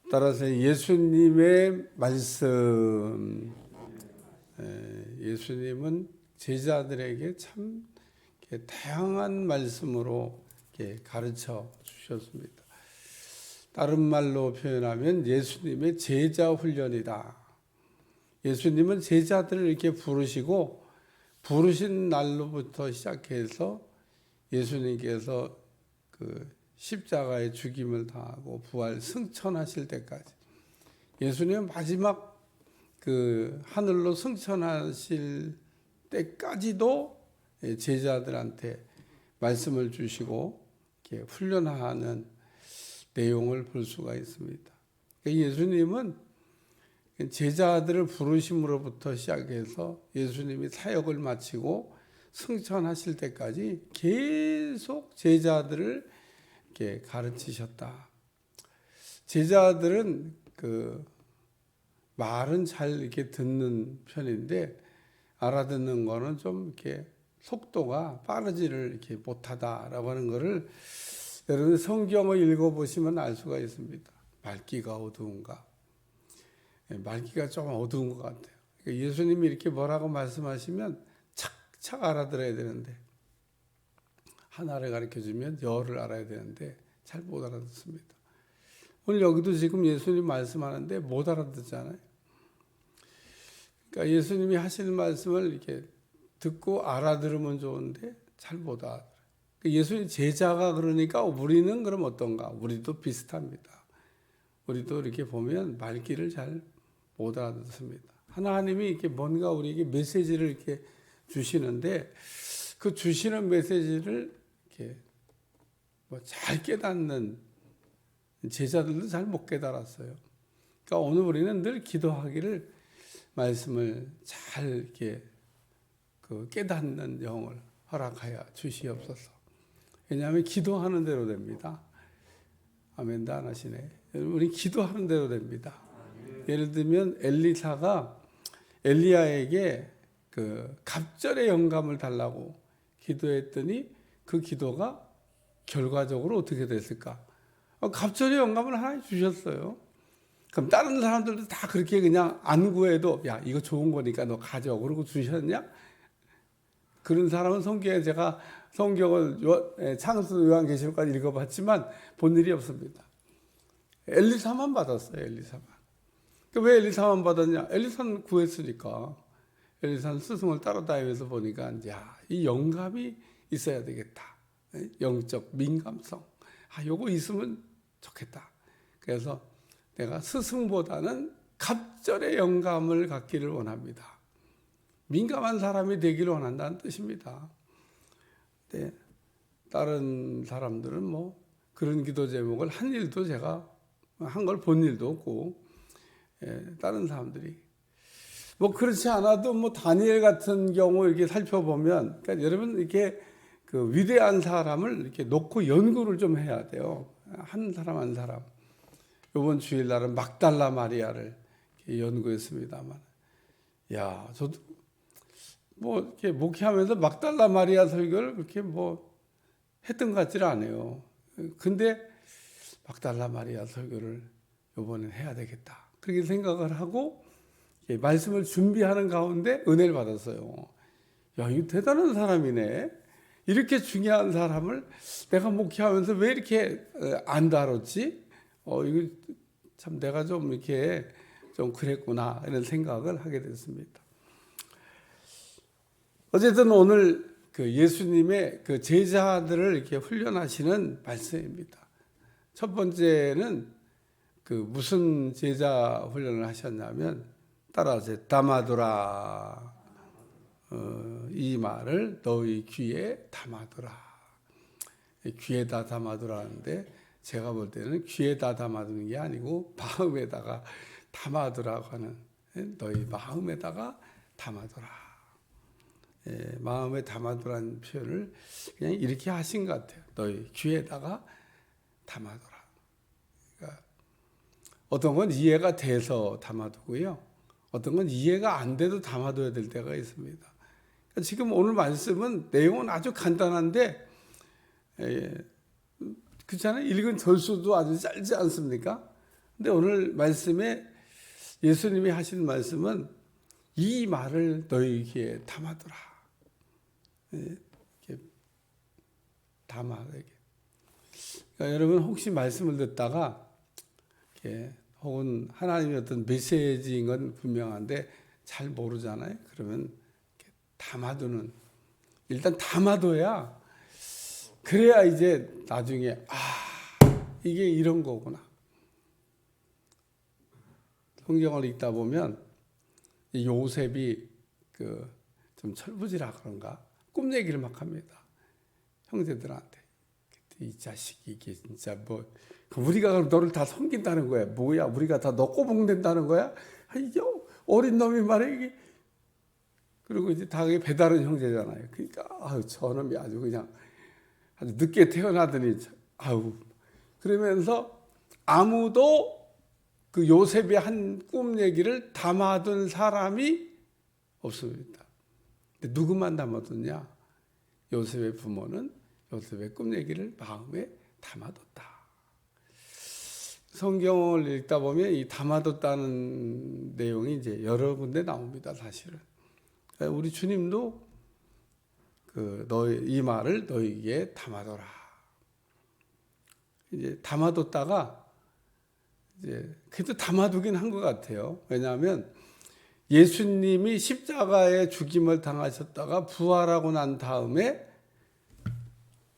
따라서 예수님의 말씀, 예수님은 제자들에게 참 다양한 말씀으로 가르쳐 주셨습니다. 다른 말로 표현하면 예수님의 제자 훈련이다. 예수님은 제자들을 이렇게 부르시고 부르신 날로부터 시작해서 예수님께서 그 십자가의 죽임을 당하고 부활 승천하실 때까지, 예수님은 마지막 그 하늘로 승천하실 때까지도 제자들한테 말씀을 주시고 이렇게 훈련하는 내용을 볼 수가 있습니다. 예수님은 제자들을 부르심으로부터 시작해서 예수님이 사역을 마치고 승천하실 때까지 계속 제자들을 이렇게 가르치셨다. 제자들은 그 말은 잘 이렇게 듣는 편인데 알아듣는 거는 좀 이렇게 속도가 빠르지를 이렇게 못하다라고 하는 거를 여러분 성경을 읽어보시면 알 수가 있습니다. 말기가 어두운가? 말기가 좀 어두운 것 같아요. 그러니까 예수님이 이렇게 뭐라고 말씀하시면 착착 알아들어야 되는데, 하나를 가르쳐주면 열을 알아야 되는데 잘 못 알아듣습니다. 오늘 여기도 지금 예수님 말씀하는데 못 알아듣잖아요. 그러니까 예수님이 하시는 말씀을 이렇게 듣고 알아들으면 좋은데 잘 못 알아들어요. 예수님 제자가 그러니까 우리는 그럼 어떤가? 우리도 비슷합니다. 우리도 이렇게 보면 말귀를 잘 못 알아듣습니다. 하나님이 이렇게 뭔가 우리에게 메시지를 이렇게 주시는데 그 주시는 메시지를 이렇게 잘 깨닫는 제자들도 잘 못 깨달았어요. 그러니까 오늘 우리는 늘 기도하기를 말씀을 잘 이렇게 그 깨닫는 영을 허락하여 주시옵소서. 왜냐하면 기도하는 대로 됩니다. 아멘도 안 하시네. 우리 기도하는 대로 됩니다. 예를 들면 엘리사가 엘리야에게 그 갑절의 영감을 달라고 기도했더니 그 기도가 결과적으로 어떻게 됐을까? 갑절의 영감을 하나님 주셨어요. 그럼 다른 사람들도 다 그렇게 그냥 안 구해도 야 이거 좋은 거니까 너 가져 그러고 주셨냐? 그런 사람은 성경에 제가 성경을 창세기 요한계시록까지 읽어봤지만 본 일이 없습니다. 엘리사만 받았어요. 엘리사만. 왜 엘리사만 받았냐? 엘리사는 구했으니까. 엘리사는 스승을 따라다니면서 보니까 야, 이 영감이 있어야 되겠다. 영적 민감성. 요거 있으면 좋겠다. 그래서 내가 스승보다는 갑절의 영감을 갖기를 원합니다. 민감한 사람이 되기를 원한다는 뜻입니다. 네, 다른 사람들은 뭐 그런 기도 제목을 한 일도 제가 한 걸 본 일도 없고, 다른 사람들이 뭐 그렇지 않아도 뭐 다니엘 같은 경우 이렇게 살펴보면, 그러니까 여러분 이렇게 그 위대한 사람을 이렇게 놓고 연구를 좀 해야 돼요. 한 사람 한 사람. 이번 주일날은 막달라 마리아를 연구했습니다만, 야 저도 뭐 이렇게 목회하면서 막달라 마리아 설교를 그렇게 뭐 했던 것 같지는 않아요. 근데 막달라 마리아 설교를 이번엔 해야 되겠다. 그렇게 생각을 하고 말씀을 준비하는 가운데 은혜를 받았어요. 야, 이거 대단한 사람이네. 이렇게 중요한 사람을 내가 목회하면서 왜 이렇게 안 다뤘지? 이거 참 내가 좀 이렇게 좀 그랬구나 이런 생각을 하게 됐습니다. 어쨌든 오늘 그 예수님의 그 제자들을 이렇게 훈련하시는 말씀입니다. 첫 번째는 그 무슨 제자 훈련을 하셨냐면 따라서 담아두라. 이 말을 너희 귀에 담아두라. 귀에다 담아두라는데 제가 볼 때는 귀에다 담아두는 게 아니고 마음에다가 담아두라고 하는, 너희 마음에다가 담아두라. 마음에 담아두라는 표현을 그냥 이렇게 하신 것 같아요. 너희 귀에다가 담아두라. 그러니까 어떤 건 이해가 돼서 담아두고요. 어떤 건 이해가 안 돼도 담아둬야 될 때가 있습니다. 그러니까 지금 오늘 말씀은 내용은 아주 간단한데, 그렇잖아요. 읽은 절수도 아주 짧지 않습니까? 근데 오늘 말씀에 예수님이 하신 말씀은 이 말을 너희에게 담아두라. 이렇게 담아. 그러니까 여러분 혹시 말씀을 듣다가 이렇게 혹은 하나님의 어떤 메시지인 건 분명한데 잘 모르잖아요. 그러면 이렇게 담아두는, 일단 담아둬야, 그래야 이제 나중에 이게 이런 거구나. 성경을 읽다 보면 요셉이 좀 철부지라 그런가 꿈 얘기를 막 합니다. 형제들한테. 이 자식이 이게 진짜 뭐 우리가 너를 다 섬긴다는 거야. 뭐야? 우리가 다 너 꼬봉된다는 거야? 이게 어린 놈이 말해 이게. 그리고 이제 다 배다른 형제잖아요. 그러니까 저놈이 아주 그냥 아주 늦게 태어나더니 그러면서 아무도 그 요셉이 한 꿈 얘기를 담아둔 사람이 없습니다. 근데 누구만 담아뒀냐? 요셉의 부모는 요셉의 꿈 얘기를 마음에 담아뒀다. 성경을 읽다 보면 이 담아뒀다는 내용이 이제 여러 군데 나옵니다. 사실은 우리 주님도 이 말을 너희에게 담아둬라. 이제 담아뒀다가 이제 그래도 담아두긴 한 것 같아요. 왜냐하면 예수님이 십자가에 죽임을 당하셨다가 부활하고 난 다음에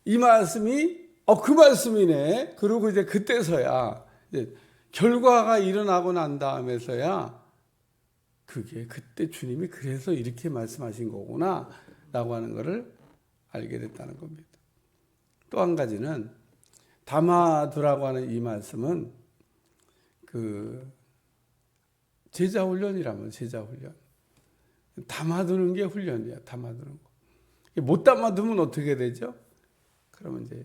이 말씀이 그 말씀이네. 그리고 이제 그때서야 이제 결과가 일어나고 난 다음에서야 그게 그때 주님이 그래서 이렇게 말씀하신 거구나 라고 하는 것을 알게 됐다는 겁니다. 또 한 가지는 담아두라고 하는 이 말씀은 제자 훈련이라면 제자 훈련. 담아두는 게 훈련이야. 담아두는 거. 못 담아두면 어떻게 되죠? 그러면 이제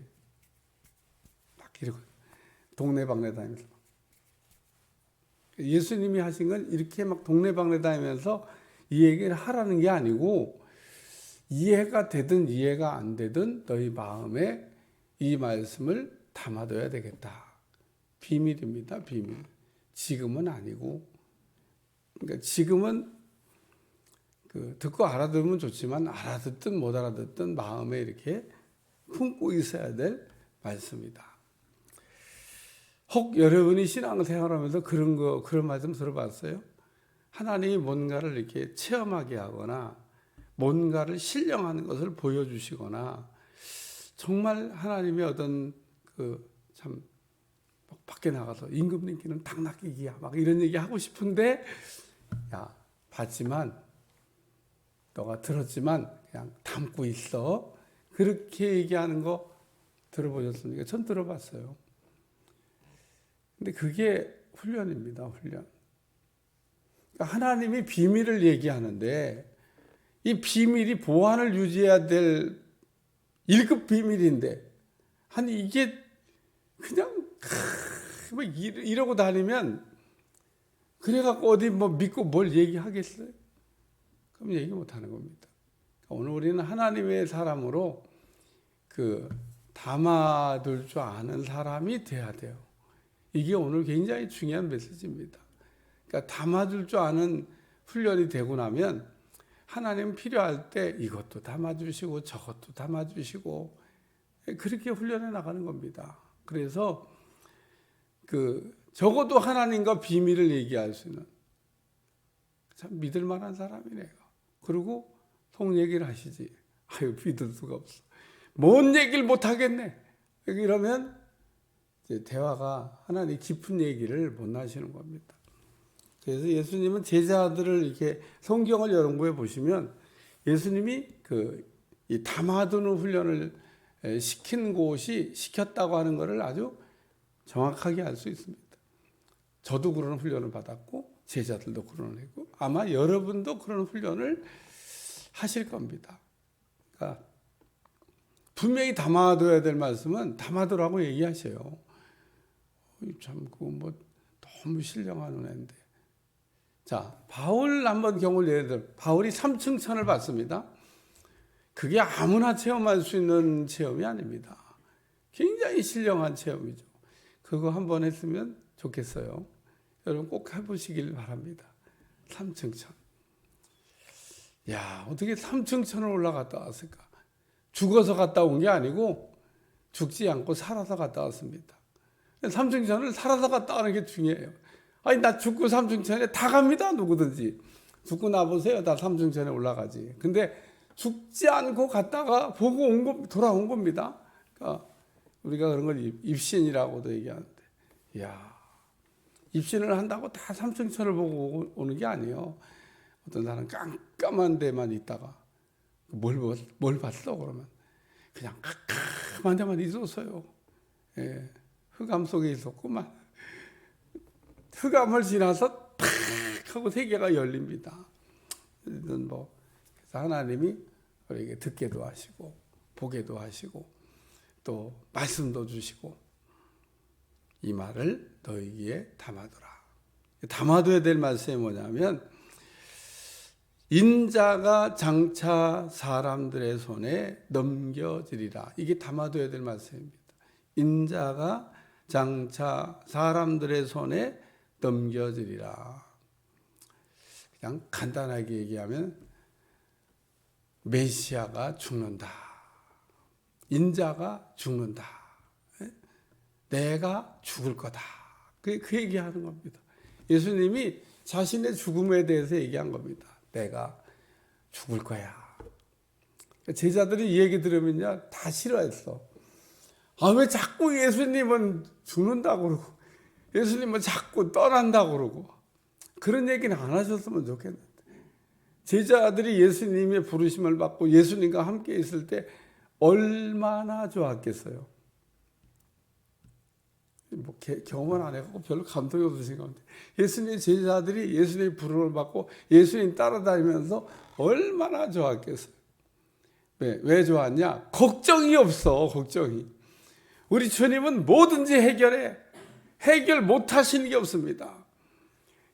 막 이러고 동네방네 다니면서 예수님이 하신 건 이렇게 막 동네방네 다니면서 이 얘기를 하라는 게 아니고 이해가 되든 이해가 안 되든 너희 마음에 이 말씀을 담아둬야 되겠다. 비밀입니다. 비밀. 지금은 아니고, 그러니까 지금은 듣고 알아들으면 좋지만 알아듣든 못 알아듣든 마음에 이렇게 품고 있어야 될 말씀이다. 혹 여러분이 신앙생활하면서 그런 말씀 들어봤어요? 하나님이 뭔가를 이렇게 체험하게 하거나 뭔가를 신령하는 것을 보여주시거나 정말 하나님의 어떤 참 밖에 나가서 임금 님기는 닭 낚이기야 막 이런 얘기 하고 싶은데 야 봤지만 너가 들었지만 그냥 담고 있어. 그렇게 얘기하는 거 들어보셨습니까? 전 들어봤어요. 근데 그게 훈련입니다. 훈련. 그러니까 하나님이 비밀을 얘기하는데 이 비밀이 보안을 유지해야 될 1급 비밀인데 아니 이게 그냥 뭐 이러고 다니면 그래갖고 어디 뭐 믿고 뭘 얘기하겠어요? 그럼 얘기 못하는 겁니다. 오늘 우리는 하나님의 사람으로 담아둘 줄 아는 사람이 돼야 돼요. 이게 오늘 굉장히 중요한 메시지입니다. 그러니까 담아둘 줄 아는 훈련이 되고 나면 하나님 필요할 때 이것도 담아주시고 저것도 담아주시고 그렇게 훈련해 나가는 겁니다. 그래서 적어도 하나님과 비밀을 얘기할 수 있는 참 믿을 만한 사람이네요. 그리고 속 얘기를 하시지. 믿을 수가 없어. 뭔 얘기를 못 하겠네. 이러면 이제 대화가 하나님 깊은 얘기를 못 하시는 겁니다. 그래서 예수님은 제자들을 이렇게 성경을 연구해 보시면 예수님이 이 담아두는 훈련을 시킨 곳이 시켰다고 하는 것을 아주 정확하게 알 수 있습니다. 저도 그런 훈련을 받았고 제자들도 그런 훈련을 했고 아마 여러분도 그런 훈련을 하실 겁니다. 그러니까 분명히 담아둬야 될 말씀은 담아두라고 얘기하셔요. 참 그거 뭐 너무 신령한 은혜인데. 자, 바울 한번 경우를 예를 들어 바울이 3층천을 받습니다. 그게 아무나 체험할 수 있는 체험이 아닙니다. 굉장히 신령한 체험이죠. 그거 한번 했으면 좋겠어요. 여러분 꼭 해보시길 바랍니다. 삼층천. 야, 어떻게 삼층천을 올라갔다 왔을까? 죽어서 갔다 온 게 아니고 죽지 않고 살아서 갔다 왔습니다. 삼층천을 살아서 갔다 오는 게 중요해요. 아니, 나 죽고 삼층천에 다 갑니다. 누구든지. 죽고 나보세요. 다 삼층천에 올라가지. 근데 죽지 않고 갔다가 보고 돌아온 겁니다. 그러니까 우리가 그런 걸 입신이라고도 얘기하는데, 이야, 입신을 한다고 다 삼층천을 보고 오는 게 아니에요. 어떤 사람은 깜깜한 데만 있다가 뭘 봤어? 그러면 그냥 깜깜한 데만 있었어요. 예, 흑암 속에 있었구만. 흑암을 지나서 탁 하고 세계가 열립니다. 그래서 하나님이 우리에게 듣게도 하시고 보게도 하시고 또 말씀도 주시고 이 말을 너희에게 담아두라. 담아둬야 될 말씀이 뭐냐면 인자가 장차 사람들의 손에 넘겨지리라. 이게 담아둬야 될 말씀입니다. 인자가 장차 사람들의 손에 넘겨지리라. 그냥 간단하게 얘기하면 메시아가 죽는다. 인자가 죽는다. 내가 죽을 거다. 그 얘기하는 겁니다. 예수님이 자신의 죽음에 대해서 얘기한 겁니다. 내가 죽을 거야. 제자들이 이 얘기 들으면요, 다 싫어했어. 아, 왜 자꾸 예수님은 죽는다고 그러고, 예수님은 자꾸 떠난다고 그러고, 그런 얘기는 안 하셨으면 좋겠는데. 제자들이 예수님의 부르심을 받고 예수님과 함께 있을 때 얼마나 좋았겠어요. 경험을 안 해갖고 별로 감동이 없으신 건데, 예수님 제자들이 예수님 부름을 받고 예수님 따라다니면서 얼마나 좋았겠어요. 왜 좋았냐? 걱정이 없어. 걱정이. 우리 주님은 뭐든지 해결 못하시는 게 없습니다.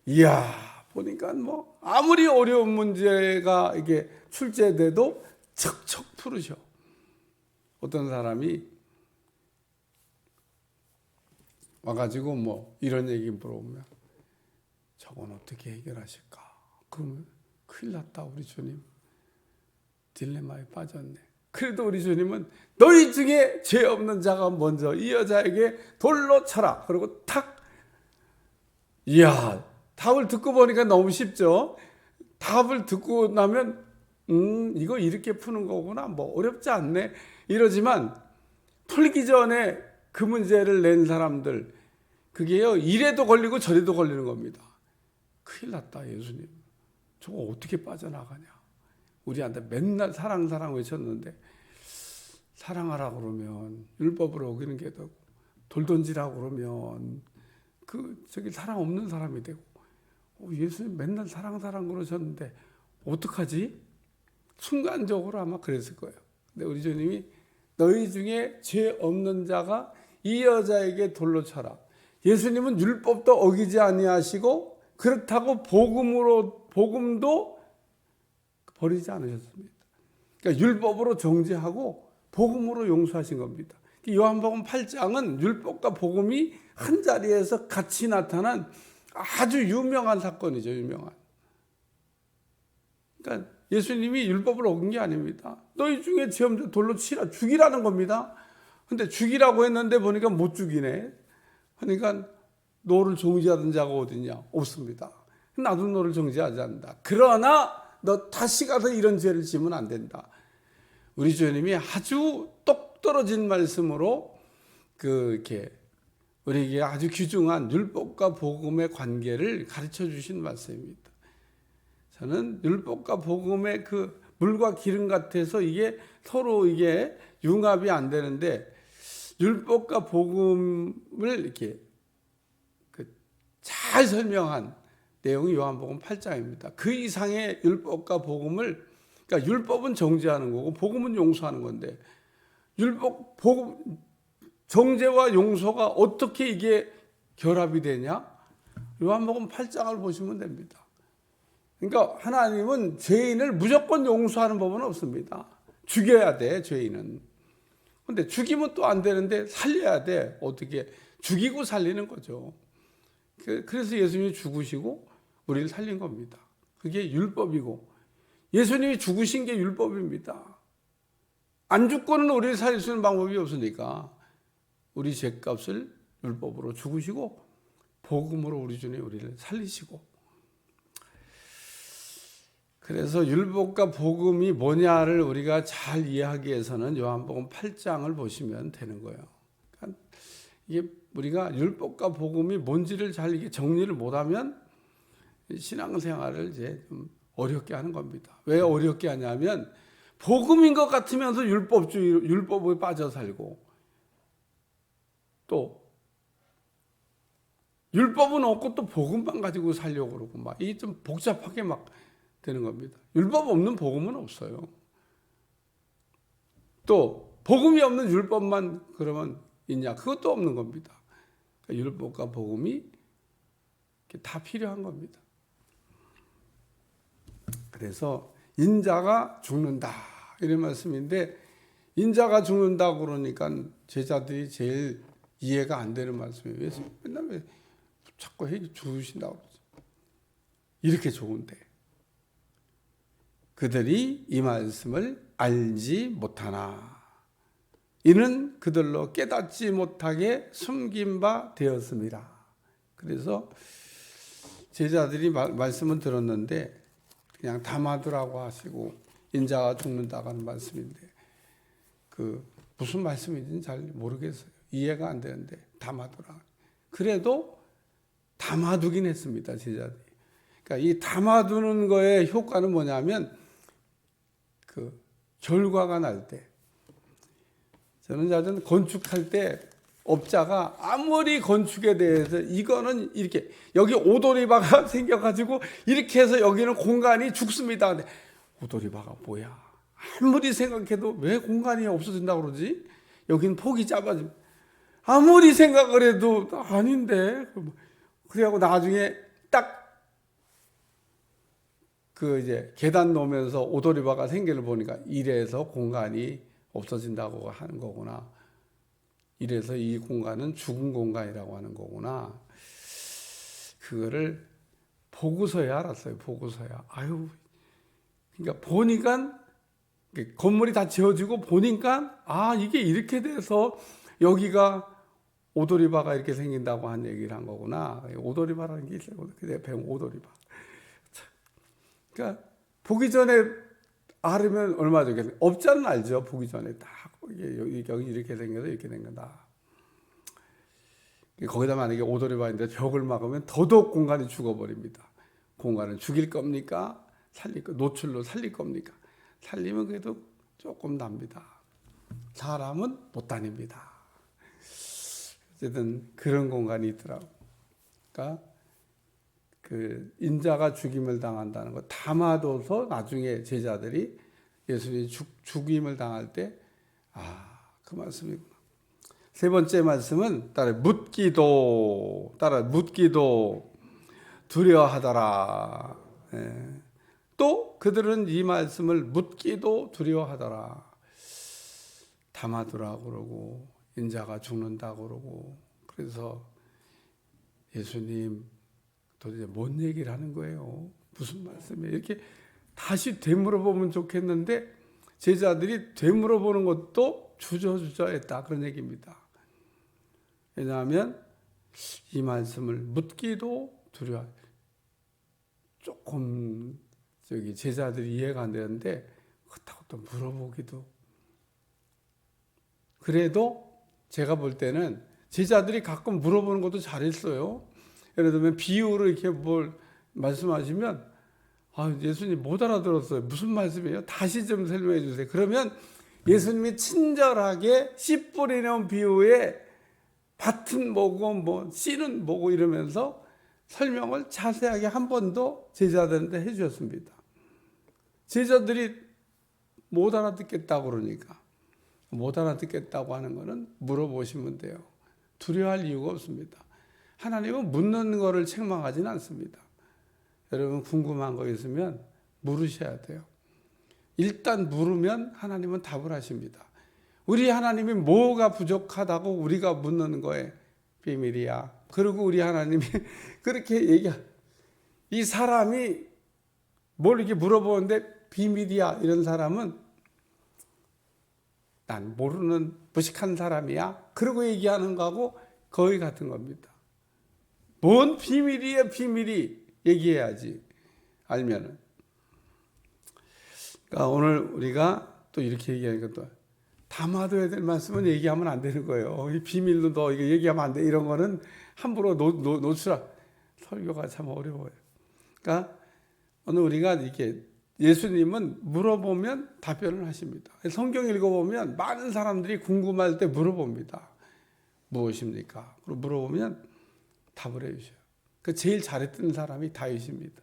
이야, 보니까 아무리 어려운 문제가 이게 출제돼도 척척 풀으셔. 어떤 사람이 와가지고 이런 얘기 물어보면 저건 어떻게 해결하실까? 그러면 큰일 났다, 우리 주님. 딜레마에 빠졌네. 그래도 우리 주님은 너희 중에 죄 없는 자가 먼저 이 여자에게 돌로 쳐라. 그리고 탁. 이야, 답을 듣고 보니까 너무 쉽죠? 답을 듣고 나면 이거 이렇게 푸는 거구나. 어렵지 않네. 이러지만 풀기 전에 그 문제를 낸 사람들, 그게요, 이래도 걸리고 저래도 걸리는 겁니다. 큰일 났다, 예수님. 저거 어떻게 빠져나가냐. 우리한테 맨날 사랑 외쳤는데, 사랑하라 그러면 율법을 어기는 게 되고, 돌 던지라고 그러면 사랑 없는 사람이 되고, 예수님 맨날 사랑 그러셨는데 어떡하지? 순간적으로 아마 그랬을 거예요. 근데 우리 주님이 너희 중에 죄 없는 자가 이 여자에게 돌로 쳐라. 예수님은 율법도 어기지 아니하시고 그렇다고 복음도 버리지 않으셨습니다. 그러니까 율법으로 정죄하고 복음으로 용서하신 겁니다. 요한복음 8장은 율법과 복음이 한 자리에서 같이 나타난 아주 유명한 사건이죠. 유명한. 그러니까 예수님이 율법을 어긴 게 아닙니다. 너희 중에 죄 없는 자 돌로 치라. 죽이라는 겁니다. 근데 죽이라고 했는데 보니까 못 죽이네. 그러니까 너를 정죄하던 자가 어딨냐? 없습니다. 나도 너를 정죄하지 않는다. 그러나 너 다시 가서 이런 죄를 지으면 안 된다. 우리 주님이 아주 똑 떨어진 말씀으로 이렇게 우리에게 아주 귀중한 율법과 복음의 관계를 가르쳐 주신 말씀입니다. 저는 율법과 복음의 물과 기름 같아서 이게 서로 융합이 안 되는데, 율법과 복음을 이렇게 잘 설명한 내용이 요한복음 8장입니다. 그 이상의 율법과 복음을, 그러니까 율법은 정죄하는 거고 복음은 용서하는 건데, 복음, 정죄와 용서가 어떻게 이게 결합이 되냐? 요한복음 8장을 보시면 됩니다. 그러니까 하나님은 죄인을 무조건 용서하는 법은 없습니다. 죽여야 돼, 죄인은. 근데 죽이면 또 안 되는데 살려야 돼. 어떻게? 죽이고 살리는 거죠. 그래서 예수님이 죽으시고 우리를 살린 겁니다. 그게 율법이고 예수님이 죽으신 게 율법입니다. 안 죽고는 우리를 살릴 수 있는 방법이 없으니까 우리 죄값을 율법으로 죽으시고 복음으로 우리 주님 우리를 살리시고, 그래서 율법과 복음이 뭐냐를 우리가 잘 이해하기 위해서는 요한복음 8장을 보시면 되는 거예요. 그러니까 이게 우리가 율법과 복음이 뭔지를 잘 이게 정리를 못하면 신앙생활을 이제 좀 어렵게 하는 겁니다. 왜 어렵게 하냐면 복음인 것 같으면서 율법에 빠져 살고, 또 율법은 없고 또 복음만 가지고 살려고 그러고 막 이게 좀 복잡하게 막 되는 겁니다. 율법 없는 복음은 없어요. 또 복음이 없는 율법만 그러면 있냐? 그것도 없는 겁니다. 그러니까 율법과 복음이 다 필요한 겁니다. 그래서 인자가 죽는다 이런 말씀인데, 인자가 죽는다고 그러니까 제자들이 제일 이해가 안 되는 말씀이에요. 맨날 왜 자꾸 죽으신다고 그러죠. 이렇게 좋은데 그들이 이 말씀을 알지 못하나 이는 그들로 깨닫지 못하게 숨긴 바 되었습니다. 그래서 제자들이 말씀을 들었는데 그냥 담아두라고 하시고 인자가 죽는다고 하는 말씀인데 그 무슨 말씀인지는 잘 모르겠어요. 이해가 안 되는데 담아두라. 그래도 담아두긴 했습니다, 제자들이. 그러니까 이 담아두는 거의 효과는 뭐냐면 그 결과가 날 때, 저는 자전 건축할 때 업자가 아무리 건축에 대해서 이거는 이렇게 여기 오도리바가 생겨가지고 이렇게 해서 여기는 공간이 죽습니다. 근데 오도리바가 뭐야? 아무리 생각해도 왜 공간이 없어진다고 그러지? 여기는 폭이 짧아집니다. 아무리 생각을 해도 아닌데. 그래갖고 나중에 딱 그 이제 계단 놓으면서 오도리바가 생기를 보니까 이래서 공간이 없어진다고 하는 거구나. 이래서 이 공간은 죽은 공간이라고 하는 거구나. 그거를 보고서야 알았어요. 보고서야. 아유, 그러니까 보니까 건물이 다 지어지고 보니까 아 이게 이렇게 돼서 여기가 오도리바가 이렇게 생긴다고 한 얘기를 한 거구나. 오도리바라는 게 있어요. 그때 배운 오도리바. 그러니까 보기 전에 알으면 얼마 좋겠어요. 업자는 알죠. 보기 전에 딱 여기 이렇게 생겨서 이렇게 생긴다. 거기다 만약에 오도리바인데 벽을 막으면 더더욱 공간이 죽어버립니다. 공간을 죽일 겁니까? 살릴 거, 노출로 살릴 겁니까? 살리면 그래도 조금 납니다. 사람은 못 다닙니다. 어쨌든 그런 공간이 있더라고. 그러니까 그 인자가 죽임을 당한다는 거 담아둬서 나중에 제자들이 예수님이 죽임을 당할 때 그 말씀이구나. 세 번째 말씀은 따라 묻기도 두려워하더라. 또 그들은 이 말씀을 묻기도 두려워하더라. 담아두라고 그러고 인자가 죽는다고 그러고, 그래서 예수님 도대체 뭔 얘기를 하는 거예요? 무슨 말씀이에요? 이렇게 다시 되물어보면 좋겠는데 제자들이 되물어보는 것도 주저주저했다 그런 얘기입니다. 왜냐하면 이 말씀을 묻기도 두려워. 조금 제자들이 이해가 안 되는데 그렇다고 또 물어보기도. 그래도 제가 볼 때는 제자들이 가끔 물어보는 것도 잘했어요. 예를 들면 비유로 이렇게 뭘 말씀하시면 예수님 못 알아들었어요. 무슨 말씀이에요? 다시 좀 설명해 주세요. 그러면 예수님이 친절하게 씨 뿌리는 비유에 밭은 뭐고 뭐 씨는 뭐고 이러면서 설명을 자세하게 한 번 더 제자들한테 해 주셨습니다. 제자들이 못 알아듣겠다고 그러니까, 못 알아듣겠다고 하는 거는 물어보시면 돼요. 두려워할 이유가 없습니다. 하나님은 묻는 거를 책망하지는 않습니다. 여러분 궁금한 거 있으면 물으셔야 돼요. 일단 물으면 하나님은 답을 하십니다. 우리 하나님이 뭐가 부족하다고 우리가 묻는 거에 비밀이야. 그리고 우리 하나님이 그렇게 이 사람이 뭘 이렇게 물어보는데 비밀이야. 이런 사람은 난 모르는 무식한 사람이야. 그러고 얘기하는 거하고 거의 같은 겁니다. 뭔 비밀이야, 비밀이. 얘기해야지. 알면은. 그러니까 오늘 우리가 또 이렇게 얘기하니까 또 담아둬야 될 말씀은 얘기하면 안 되는 거예요. 이 비밀로 너 이거 얘기하면 안 돼. 이런 거는 함부로 노출하. 설교가 참 어려워요. 그러니까 오늘 우리가 이렇게 예수님은 물어보면 답변을 하십니다. 성경 읽어보면 많은 사람들이 궁금할 때 물어봅니다. 무엇입니까? 그리고 물어보면 답을 해주셔요. 그 제일 잘했던 사람이 다윗입니다.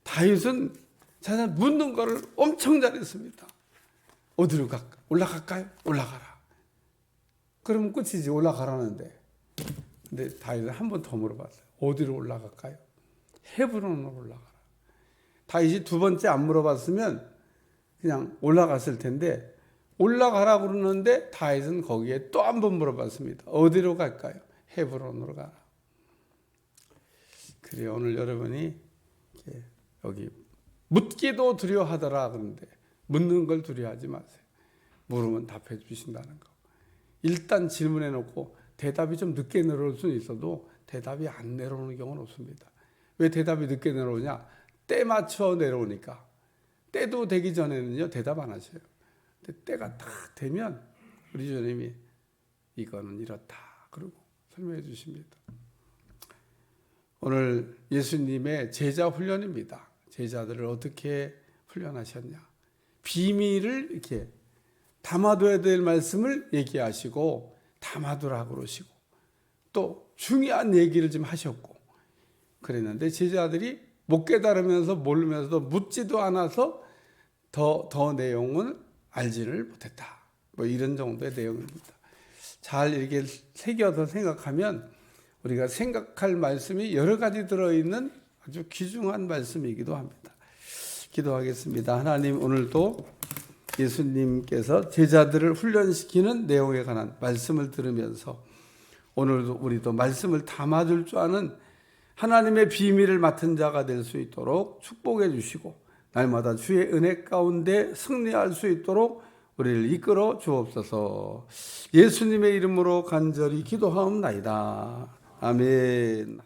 다윗은 자기가 묻는 거를 엄청 잘했습니다. 어디로 갈까? 올라갈까요? 올라가라. 그러면 끝이지. 올라가라는데. 근데 다윗은 한 번 더 물어봤어요. 어디로 올라갈까요? 헤브론으로 올라가라. 다윗이 두 번째 안 물어봤으면 그냥 올라갔을 텐데 올라가라 그러는데 다윗은 거기에 또 한 번 물어봤습니다. 어디로 갈까요? 헤브론으로 가라. 그래요. 오늘 여러분이 여기 묻기도 두려워하더라 그러는데 묻는 걸 두려워하지 마세요. 물으면 답해 주신다는 거. 일단 질문해 놓고 대답이 좀 늦게 내려올 수는 있어도 대답이 안 내려오는 경우는 없습니다. 왜 대답이 늦게 내려오냐? 때 맞춰 내려오니까. 때도 되기 전에는요 대답 안 하셔요. 근데 때가 딱 되면 우리 주님이 이거는 이렇다 그러고 설명해 주십니다. 오늘 예수님의 제자 훈련입니다. 제자들을 어떻게 훈련하셨냐? 비밀을 이렇게 담아둬야 될 말씀을 얘기하시고 담아두라고 그러시고 또 중요한 얘기를 좀 하셨고 그랬는데 제자들이 못 깨달으면서 모르면서도 묻지도 않아서 더 내용은 알지를 못했다. 뭐 이런 정도의 내용입니다. 잘 이렇게 새겨서 생각하면 우리가 생각할 말씀이 여러 가지 들어있는 아주 귀중한 말씀이기도 합니다. 기도하겠습니다. 하나님 오늘도 예수님께서 제자들을 훈련시키는 내용에 관한 말씀을 들으면서 오늘도 우리도 말씀을 담아줄 줄 아는 하나님의 비밀을 맡은 자가 될 수 있도록 축복해 주시고 날마다 주의 은혜 가운데 승리할 수 있도록 우리를 이끌어 주옵소서. 예수님의 이름으로 간절히 기도하옵나이다. 아멘.